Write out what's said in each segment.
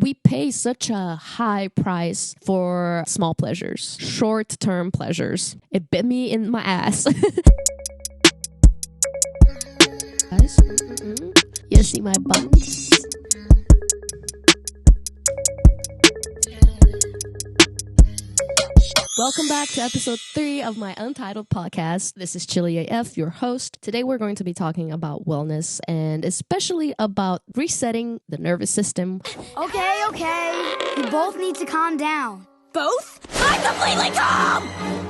we pay such a high price for small pleasures, short-term pleasures. It bit me in my ass. Guys, you see my buttons? Welcome back to episode 3 of my Untitled podcast. This is Chili AF, your host. Today we're going to be talking about wellness and especially about resetting the nervous system. Okay. You both need to calm down. Both? I'm completely calm!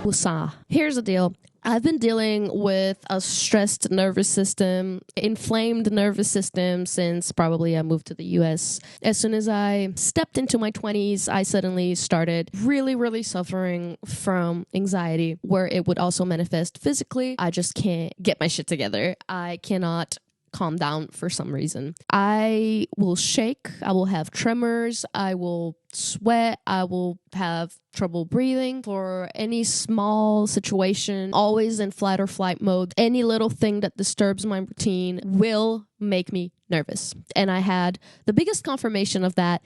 Woosah. Here's the deal. I've been dealing with a stressed nervous system, inflamed nervous system since probably I moved to the US. As soon as I stepped into my 20s, I suddenly started really suffering from anxiety, where it would also manifest physically. I just can't get my shit together. I cannot calm down for some reason. I will shake, I will have tremors, I will sweat, I will have trouble breathing for any small situation, always in fight or flight mode. Any little thing that disturbs my routine will make me nervous. And I had the biggest confirmation of that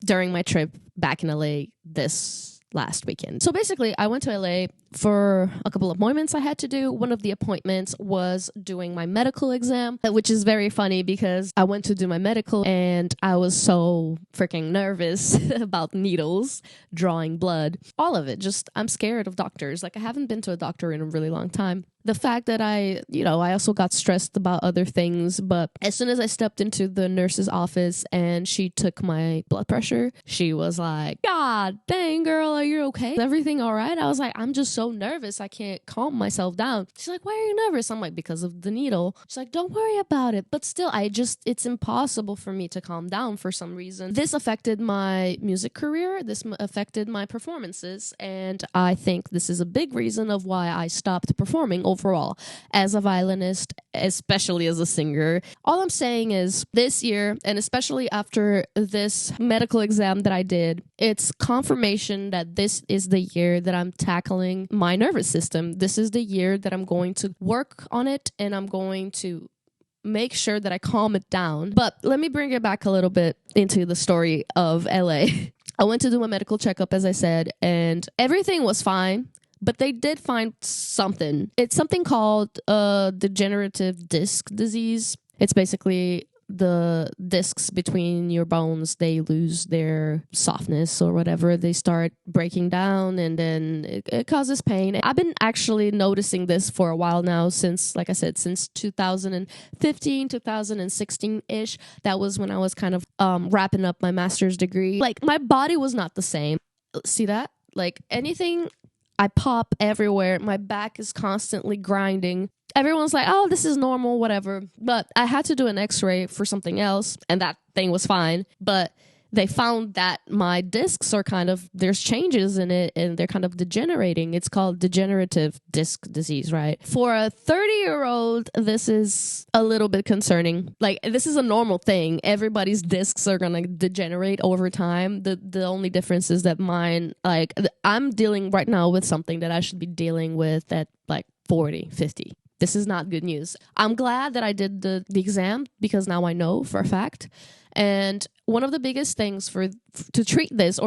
during my trip back in LA this last weekend. So basically, I went to LA for a couple of appointments I had to do. One of the appointments was doing my medical exam, which is very funny because I went to do my medical and I was so freaking nervous about needles, drawing blood, all of it. Just, I'm scared of doctors. Like, I haven't been to a doctor in a really long time. The fact that I also got stressed about other things, but as soon as I stepped into the nurse's office and she took my blood pressure, she was like, God dang, girl, are you okay? Is everything all right? I was like, I'm just so nervous. I can't calm myself down. She's like, why are you nervous? I'm like, because of the needle. She's like, don't worry about it. But still, it's impossible for me to calm down for some reason. This affected my music career. This affected my performances. And I think this is a big reason of why I stopped performing overall as a violinist, especially as a singer. All I'm saying is this year, and especially after this medical exam that I did, it's confirmation that this is the year that I'm tackling my nervous system. This is the year that I'm going to work on it and I'm going to make sure that I calm it down. But let me bring it back a little bit into the story of LA. I went to do my medical checkup, as I said, and everything was fine. But they did find something. It's something called degenerative disc disease. It's basically the discs between your bones, they lose their softness or whatever. They start breaking down and then it causes pain. I've been actually noticing this for a while now since, like I said, since 2015, 2016-ish. That was when I was kind of wrapping up my master's degree. Like, my body was not the same. See that? Like, anything... I pop everywhere. My back is constantly grinding. Everyone's like, oh, this is normal, whatever. But I had to do an x-ray for something else, and that thing was fine. But they found that my discs are there's changes in it, and they're kind of degenerating. It's called degenerative disc disease, right? For a 30-year-old, this is a little bit concerning. Like, this is a normal thing. Everybody's discs are going to degenerate over time. The only difference is that mine, like, I'm dealing right now with something that I should be dealing with at, like, 40, 50. This is not good news. I'm glad that I did the exam because now I know for a fact. And one of the biggest things to treat this,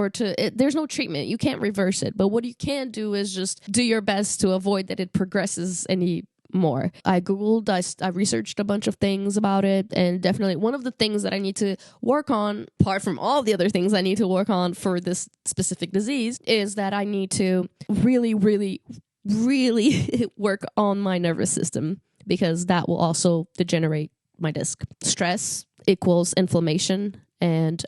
there's no treatment. You can't reverse it. But what you can do is just do your best to avoid that it progresses any more. I Googled, I researched a bunch of things about it. And definitely one of the things that I need to work on, apart from all the other things I need to work on for this specific disease, is that I need to really work on my nervous system, because that will also degenerate my disc. Stress equals inflammation, and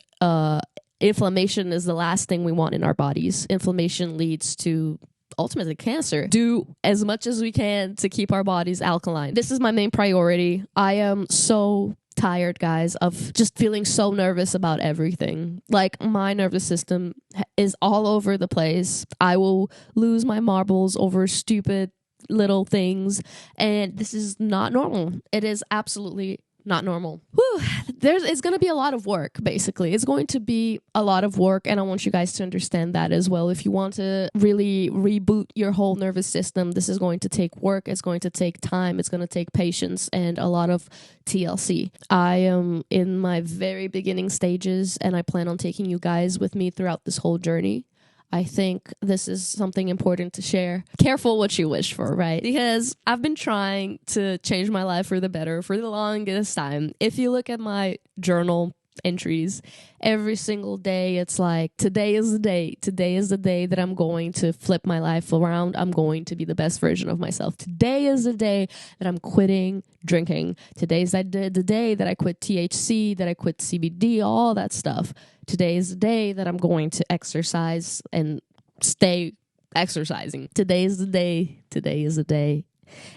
inflammation is the last thing we want in our bodies. Inflammation leads to ultimately cancer. Do as much as we can to keep our bodies alkaline. This is my main priority. I am so tired, guys, of just feeling so nervous about everything. Like, my nervous system is all over the place. I will lose my marbles over stupid little things, and this is not normal. It is absolutely not normal. Whew. It's going to be a lot of work, basically. It's going to be a lot of work, and I want you guys to understand that as well. If you want to really reboot your whole nervous system, this is going to take work. It's going to take time. It's going to take patience and a lot of TLC. I am in my very beginning stages, and I plan on taking you guys with me throughout this whole journey. I think this is something important to share. Careful what you wish for, right? Because I've been trying to change my life for the better for the longest time. If you look at my journal entries, every single day it's like, today is the day. Today is the day that I'm going to flip my life around. I'm going to be the best version of myself. Today is the day that I'm quitting drinking. Today is the day that I quit THC, that I quit CBD, all that stuff. Today is the day that I'm going to exercise and stay exercising. Today is the day. Today is the day.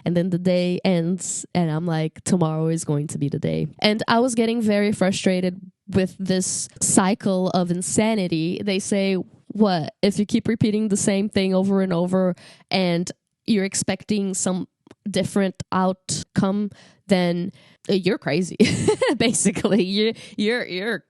And then the day ends and I'm like, tomorrow is going to be the day. And I was getting very frustrated with this cycle of insanity. They say, what? If you keep repeating the same thing over and over and you're expecting some different outcome, then you're crazy. Basically, you're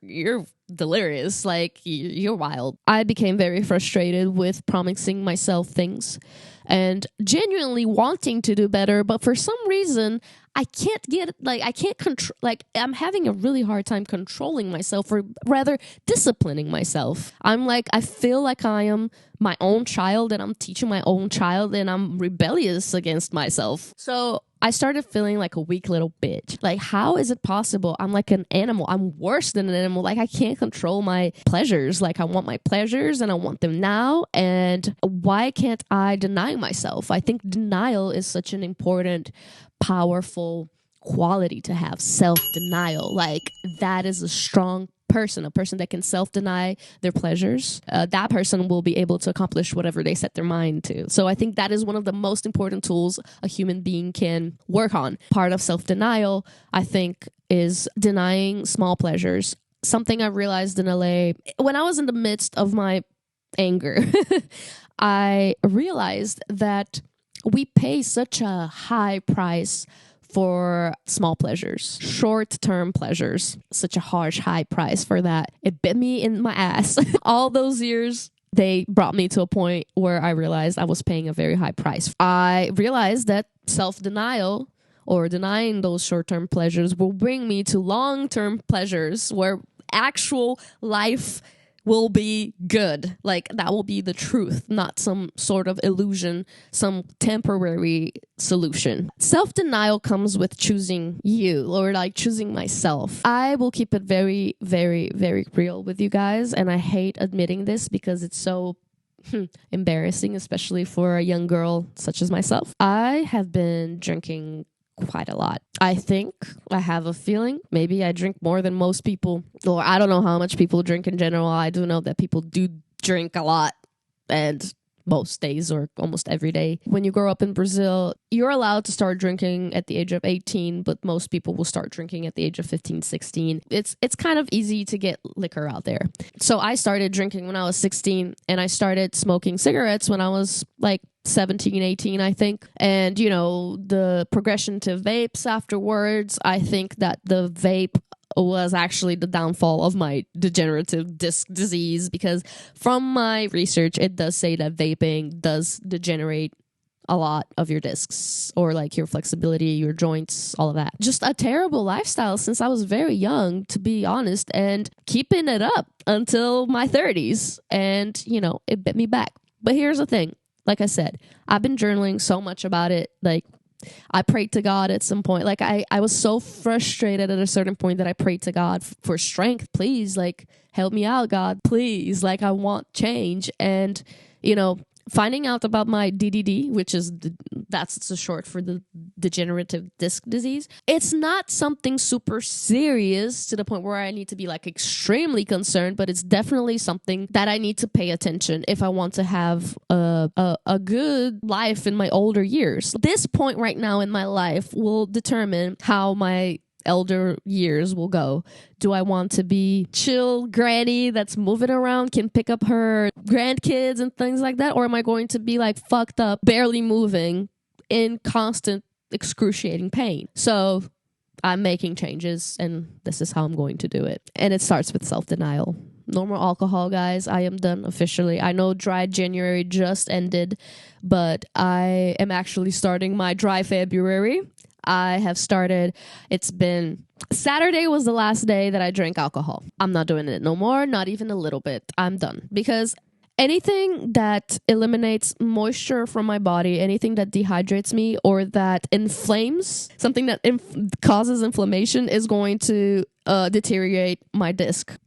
delirious. Like, you're wild. I became very frustrated with promising myself things and genuinely wanting to do better, but for some reason I can't get, like, I can't control, like, I'm having a really hard time controlling myself, or rather disciplining myself. I'm like, I feel like I am my own child and I'm teaching my own child and I'm rebellious against myself. So I started feeling like a weak little bitch. Like, how is it possible? I'm like an animal. I'm worse than an animal. Like, I can't control my pleasures. Like, I want my pleasures and I want them now. And why can't I deny myself? I think denial is such an important, powerful quality to have. Self-denial. Like, that is a strong person, a person that can self-deny their pleasures. That person will be able to accomplish whatever they set their mind to. So I think that is one of the most important tools a human being can work on. Part of self-denial, I think, is denying small pleasures. Something I realized in LA, when I was in the midst of my anger, I realized that we pay such a high price for small pleasures, short-term pleasures, such a harsh, high price for that. It bit me in my ass. All those years, they brought me to a point where I realized I was paying a very high price. I realized that self-denial or denying those short-term pleasures will bring me to long-term pleasures where actual life will be good. Like, that will be the truth, not some sort of illusion, some temporary solution. Self-denial comes with choosing you, or like choosing myself. I will keep it very, very, very real with you guys, and I hate admitting this because it's so embarrassing, especially for a young girl such as myself. I have been drinking quite a lot. I think, I have a feeling, maybe I drink more than most people, or I don't know how much people drink in general. I do know that people do drink a lot, and most days or almost every day. When you grow up in Brazil, you're allowed to start drinking at the age of 18, but most people will start drinking at the age of 15, 16. It's kind of easy to get liquor out there. So I started drinking when I was 16, and I started smoking cigarettes when I was like 17, 18, I think. And, you know, the progression to vapes afterwards, I think that the vape was actually the downfall of my degenerative disc disease, because from my research, it does say that vaping does degenerate a lot of your discs, or like your flexibility, your joints, all of that. Just a terrible lifestyle since I was very young, to be honest, and keeping it up until my 30s. And, you know, it bit me back. But here's the thing. Like I said, I've been journaling so much about it. Like, I prayed to God at some point. Like, I was so frustrated at a certain point that I prayed to God for strength. Please, like, help me out, God. Please. Like, I want change. And, you know, finding out about my DDD, which is, that's the short for the degenerative disc disease. It's not something super serious to the point where I need to be like extremely concerned, but it's definitely something that I need to pay attention if I want to have a good life in my older years. This point right now in my life will determine how my elder years will go. Do I want to be chill granny that's moving around, can pick up her grandkids and things like that? Or am I going to be like fucked up, barely moving, in constant excruciating pain? So I'm making changes, and this is how I'm going to do it. And it starts with self-denial. No more alcohol, guys. I am done officially. I know dry January just ended, but I am actually starting my dry February. I have started. Saturday was the last day that I drank alcohol. I'm not doing it no more, not even a little bit. I'm done. Because anything that eliminates moisture from my body, anything that dehydrates me or that inflames, something that causes inflammation is going to deteriorate my disc.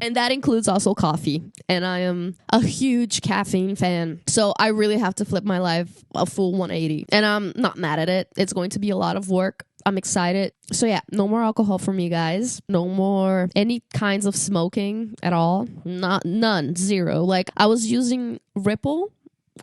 And that includes also coffee. And I am a huge caffeine fan. So I really have to flip my life a full 180. And I'm not mad at it. It's going to be a lot of work. I'm excited. So yeah, no more alcohol for me, guys. No more any kinds of smoking at all. None. Zero. Like, I was using Ripple.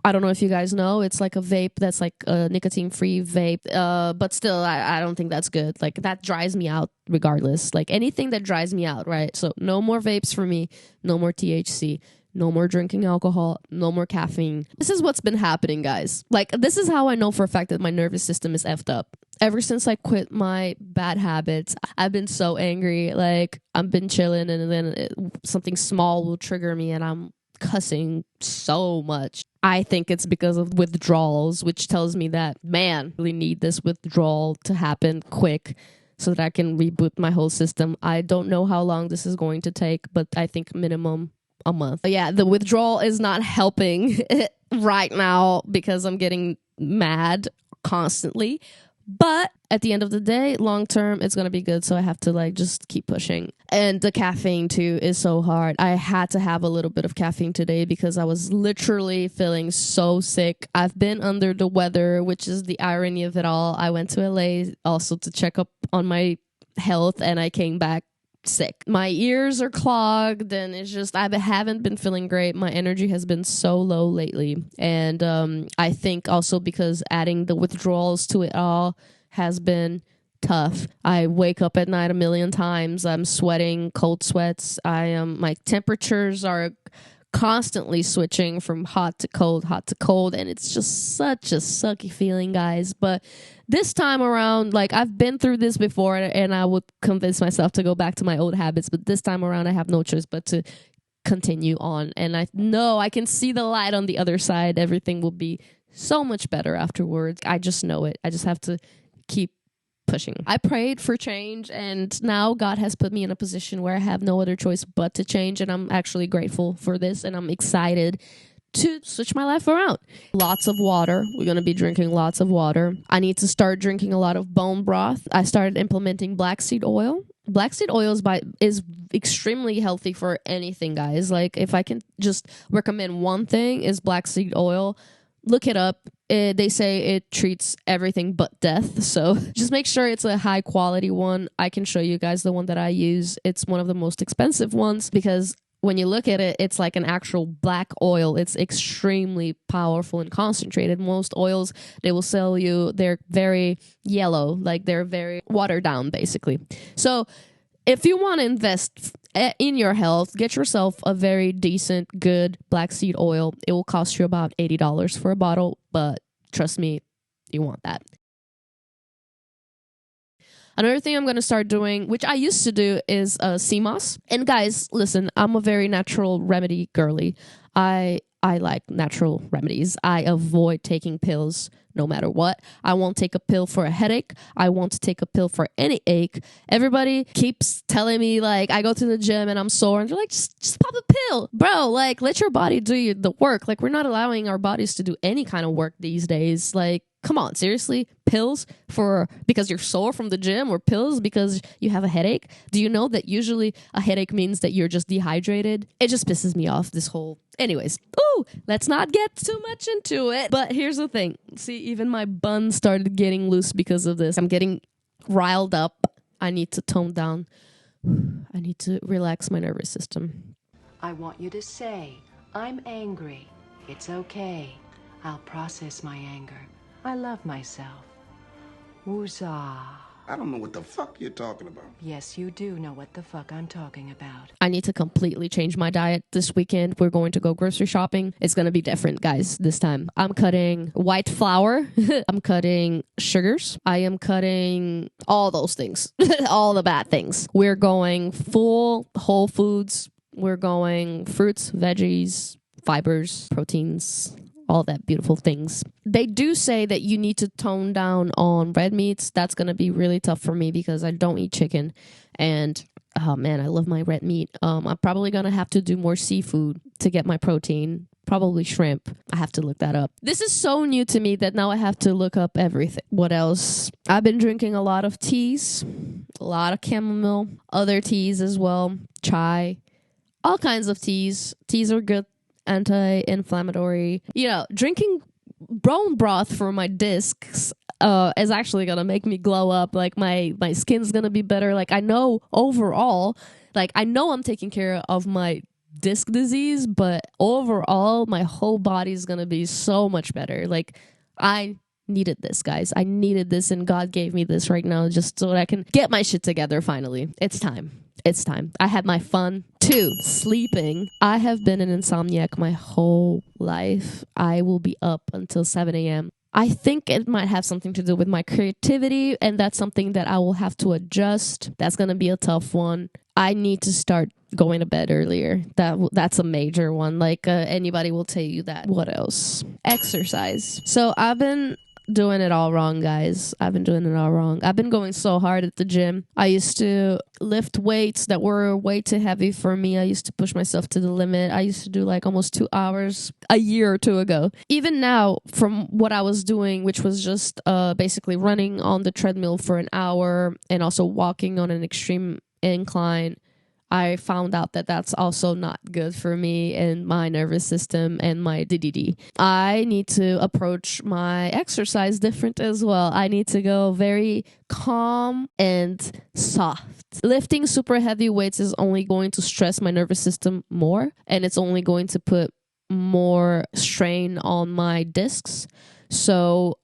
I don't know if you guys know. It's like a vape that's like a nicotine-free vape. But still, I don't think that's good. Like, that dries me out regardless. Like, anything that dries me out, right? So no more vapes for me. No more THC. No more drinking alcohol. No more caffeine. This is what's been happening, guys. Like, this is how I know for a fact that my nervous system is effed up. Ever since I quit my bad habits, I've been so angry. Like, I've been chilling and then something small will trigger me and I'm cussing so much. I think it's because of withdrawals, which tells me that, man, I really need this withdrawal to happen quick so that I can reboot my whole system. I don't know how long this is going to take, but I think minimum a month. But yeah, the withdrawal is not helping right now because I'm getting mad constantly. But at the end of the day, long term, it's going to be good. So I have to just keep pushing. And the caffeine too is so hard. I had to have a little bit of caffeine today because I was literally feeling so sick. I've been under the weather, which is the irony of it all. I went to LA also to check up on my health and I came back sick. My ears are clogged and it's just, I haven't been feeling great. My energy has been so low lately. And I think also because adding the withdrawals to it all has been tough. I wake up at night a million times. I'm sweating, cold sweats. My temperatures are constantly switching from hot to cold, and it's just such a sucky feeling, guys. But this time around, I've been through this before and I would convince myself to go back to my old habits, but this time around I have no choice but to continue on. And I know I can see the light on the other side. Everything will be so much better afterwards. I just know it. I just have to keep pushing. I prayed for change and now God has put me in a position where I have no other choice but to change, and I'm actually grateful for this and I'm excited to switch my life around. Lots of water. We're going to be drinking lots of water. I need to start drinking a lot of bone broth. I started implementing black seed oil. Black seed oil is extremely healthy for anything, guys. If I can just recommend one thing, is black seed oil. Look it up. They say it treats everything but death. So just make sure it's a high quality one. I can show you guys the one that I use. It's one of the most expensive ones because when you look at it, it's like an actual black oil. It's extremely powerful and concentrated. Most oils, they will sell you, they're very yellow, they're very watered down, basically. So if you want to invest in your health, get yourself a very decent, good black seed oil. It will cost you about $80 for a bottle, but trust me, you want that. Another thing I'm going to start doing, which I used to do, is CMOS. And guys, listen, I'm a very natural remedy girly. I like natural remedies. I avoid taking pills no matter what. I won't take a pill for a headache. I won't take a pill for any ache. Everybody keeps telling me, I go to the gym and I'm sore, and they're like, just pop a pill. Bro, let your body do the work. We're not allowing our bodies to do any kind of work these days. Come on, seriously? Pills because you're sore from the gym, or pills because you have a headache? Do you know that usually a headache means that you're just dehydrated? It just pisses me off, this whole... Anyways, let's not get too much into it. But here's the thing. See, even my bun started getting loose because of this. I'm getting riled up. I need to tone down. I need to relax my nervous system. I want you to say, I'm angry. It's okay. I'll process my anger. I love myself. Woozah. I don't know what the fuck you're talking about. Yes, you do know what the fuck I'm talking about. I need to completely change my diet this weekend. We're going to go grocery shopping. It's going to be different, guys, this time. I'm cutting white flour. I'm cutting sugars. I am cutting all those things, all the bad things. We're going full whole foods. We're going fruits, veggies, fibers, proteins, all that beautiful things. They do say that you need to tone down on red meats. That's going to be really tough for me because I don't eat chicken. And oh man, I love my red meat. I'm probably going to have to do more seafood to get my protein. Probably shrimp. I have to look that up. This is so new to me that now I have to look up everything. What else? I've been drinking a lot of teas, a lot of chamomile, other teas as well, chai, all kinds of teas. Teas are good, anti-inflammatory. You know, drinking bone broth for my discs is actually gonna make me glow up. Like my skin's gonna be better. Like I know overall, like I know I'm taking care of my disc disease, but overall my whole body's gonna be so much better. Like I needed this, guys. I needed this, and God gave me this right now just so that I can get my shit together finally. It's time. It's time. I had my fun. 2, sleeping. I have been an insomniac my whole life. I will be up until 7 a.m. I think it might have something to do with my creativity, and that's something that I will have to adjust. That's going to be a tough one. I need to start going to bed earlier. That's a major one. Like anybody will tell you that. What else? Exercise. So I've been doing it all wrong, guys. I've been doing it all wrong. I've been going so hard at the gym. I used to lift weights that were way too heavy for me. I used to push myself to the limit. I used to do like almost 2 hours a year or two ago. Even now, from what I was doing, which was just basically running on the treadmill for an hour and also walking on an extreme incline, I found out that that's also not good for me and my nervous system and my DDD. I need to approach my exercise different as well. I need to go very calm and soft. Lifting super heavy weights is only going to stress my nervous system more, and it's only going to put more strain on my discs. So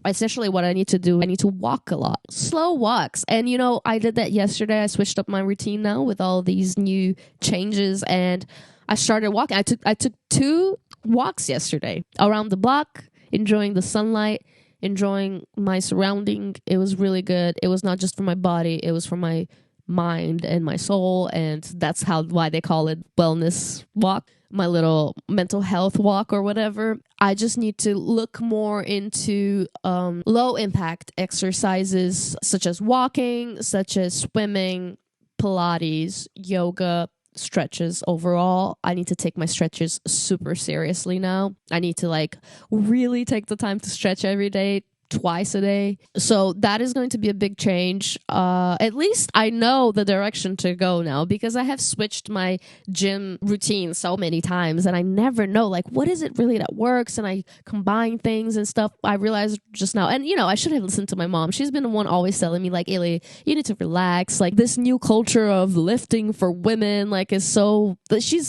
essentially what I need to do, I need to walk a lot, slow walks. And you know, I did that yesterday. I switched up my routine now with all these new changes, and I started walking. I took 2 walks yesterday around the block, enjoying the sunlight, enjoying my surrounding. It was really good. It was not just for my body, it was for my mind and my soul, and that's why they call it wellness walk, my little mental health walk or whatever. I just need to look more into low impact exercises such as walking, such as swimming, Pilates, yoga, stretches. Overall, I need to take my stretches super seriously now. I need to like really take the time to stretch every day, twice a day. So that is going to be a big change. At least I know the direction to go now, because I have switched my gym routine so many times and I never know like what is it really that works, and I combine things and stuff. I realized just now, and you know, I should have listened to my mom. She's been the one always telling me like, Illy, you need to relax. Like this new culture of lifting for women like is so,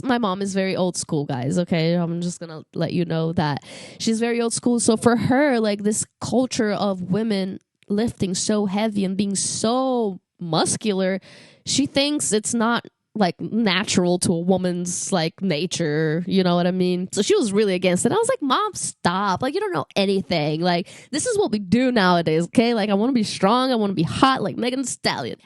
my mom is very old school, guys. Okay, I'm just gonna let you know that she's very old school. So for her, like this culture of women lifting so heavy and being so muscular, she thinks it's not like natural to a woman's like nature, you know what I mean? So she was really against it. I was like, Mom, stop. Like, you don't know anything. Like, this is what we do nowadays, okay? Like, I want to be strong. I want to be hot like Megan Thee Stallion.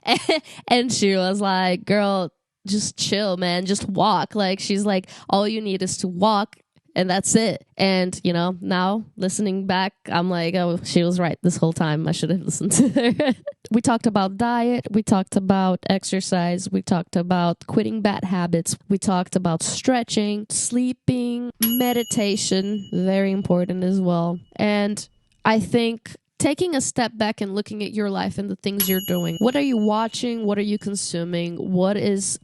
And she was like, girl, just chill, man. Just walk. Like, she's like, all you need is to walk, and that's it. And, you know, now listening back, I'm like, oh, she was right this whole time. I should have listened to her. We talked about diet. We talked about exercise. We talked about quitting bad habits. We talked about stretching, sleeping, meditation, very important as well. And I think taking a step back and looking at your life and the things you're doing. What are you watching? What are you consuming? What is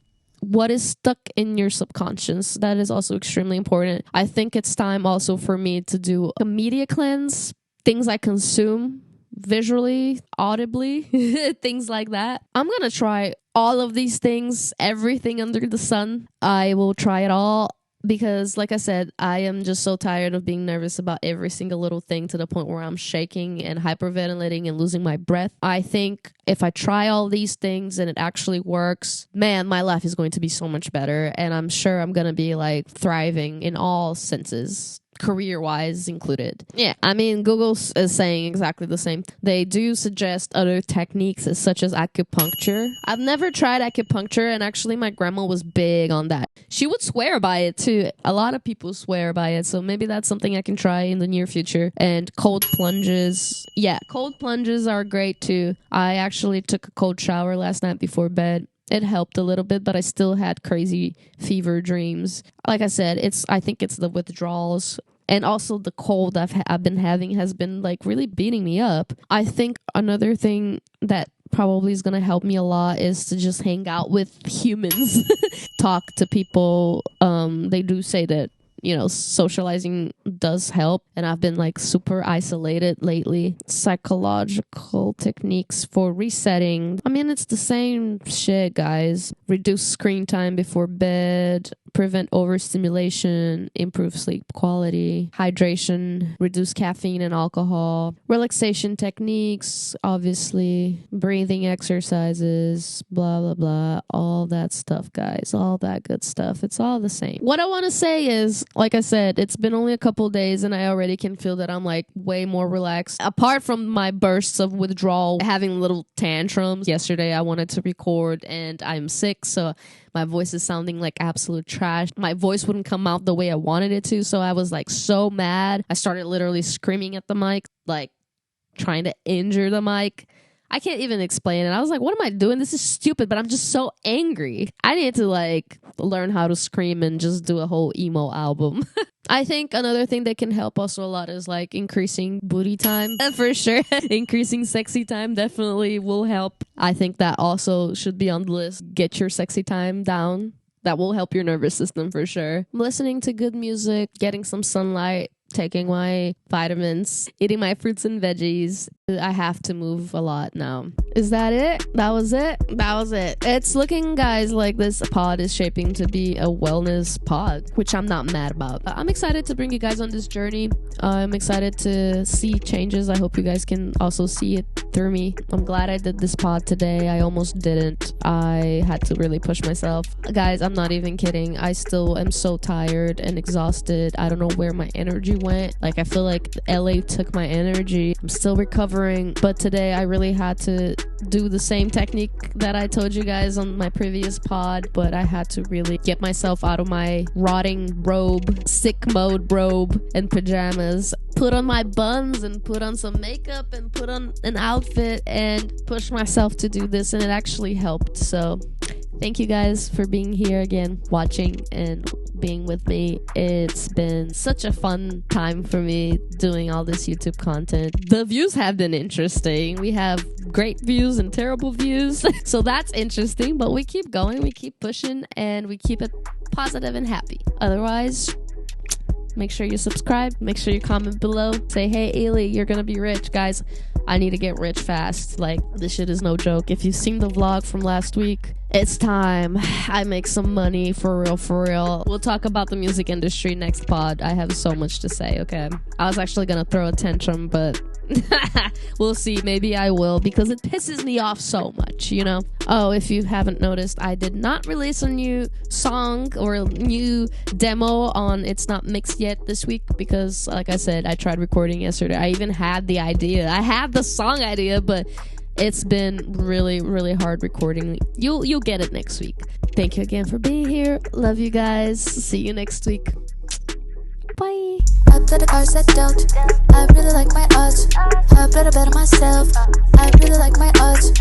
stuck in your subconscious? That is also extremely important. I think it's time also for me to do a media cleanse, things I consume visually, audibly, things like that. I'm gonna try all of these things, everything under the sun. I will try it all because like I said, I am just so tired of being nervous about every single little thing to the point where I'm shaking and hyperventilating and losing my breath. I think if I try all these things and it actually works, man, my life is going to be so much better, and I'm sure I'm going to be like thriving in all senses, career-wise included. Yeah, I mean, Google is saying exactly the same. They do suggest other techniques such as acupuncture. I've never tried acupuncture, and actually my grandma was big on that. She would swear by it too. A lot of people swear by it, so maybe that's something I can try in the near future. And cold plunges. Yeah, cold plunges are great too. I actually took a cold shower last night before bed. It helped a little bit, but I still had crazy fever dreams. Like I said, I think it's the withdrawals. And also the cold I've been having has been like really beating me up. I think another thing that probably is going to help me a lot is to just hang out with humans, talk to people. They do say that, you know, socializing does help, and I've been like super isolated lately. Psychological techniques for resetting. I mean, it's the same shit, guys. Reduce screen time before bed, prevent overstimulation, improve sleep quality, hydration, reduce caffeine and alcohol, relaxation techniques, obviously, breathing exercises, blah, blah, blah, all that stuff, guys, all that good stuff. It's all the same. What I want to say is, like I said, it's been only a couple days and I already can feel that I'm like way more relaxed. Apart from my bursts of withdrawal, having little tantrums. Yesterday I wanted to record and I'm sick, so my voice is sounding like absolute trash. My voice wouldn't come out the way I wanted it to, so I was like so mad. I started literally screaming at the mic, like trying to injure the mic. I can't even explain it. I was like, what am I doing? This is stupid, but I'm just so angry. I need to like learn how to scream and just do a whole emo album. I think another thing that can help also a lot is like increasing booty time. For sure. Increasing sexy time definitely will help. I think that also should be on the list. Get your sexy time down. That will help your nervous system for sure. Listening to good music, getting some sunlight, taking my vitamins, eating my fruits and veggies. I have to move a lot now. Is that it? That was it? That was it. It's looking, guys, like this pod is shaping to be a wellness pod, which I'm not mad about. I'm excited to bring you guys on this journey. I'm excited to see changes. I hope you guys can also see it through me. I'm glad I did this pod today. I almost didn't. I had to really push myself. Guys, I'm not even kidding. I still am so tired and exhausted. I don't know where my energy went. Like, I feel like LA took my energy. I'm still recovering, but today I really had to do the same technique that I told you guys on my previous pod, but I had to really get myself out of my rotting robe, sick mode robe and pajamas, put on my buns and put on some makeup and put on an outfit and push myself to do this, and it actually helped. So thank you guys for being here again, watching and being with me. It's been such a fun time for me doing all this YouTube content. The views have been interesting. We have great views and terrible views. So that's interesting, but we keep going, we keep pushing, and we keep it positive and happy. Otherwise, make sure you subscribe, make sure you comment below, say, hey Ely, you're gonna be rich. Guys, I need to get rich fast. Like, this shit is no joke. If you've seen the vlog from last week, it's time I make some money, for real, for real. We'll talk about the music industry next pod. I have so much to say, okay? I was actually gonna throw a tantrum, but we'll see. Maybe I will, because it pisses me off so much, you know? Oh, if you haven't noticed, I did not release a new song or a new demo on It's Not Mixed Yet this week because, like I said, I tried recording yesterday. I even had the idea. I had the song idea, but it's been really, really hard recording. You'll get it next week. Thank you again for being here. Love you guys. See you next week. Bye. Up to the cards that dealt. I really like my odds. I better bet on myself. I really like my odds.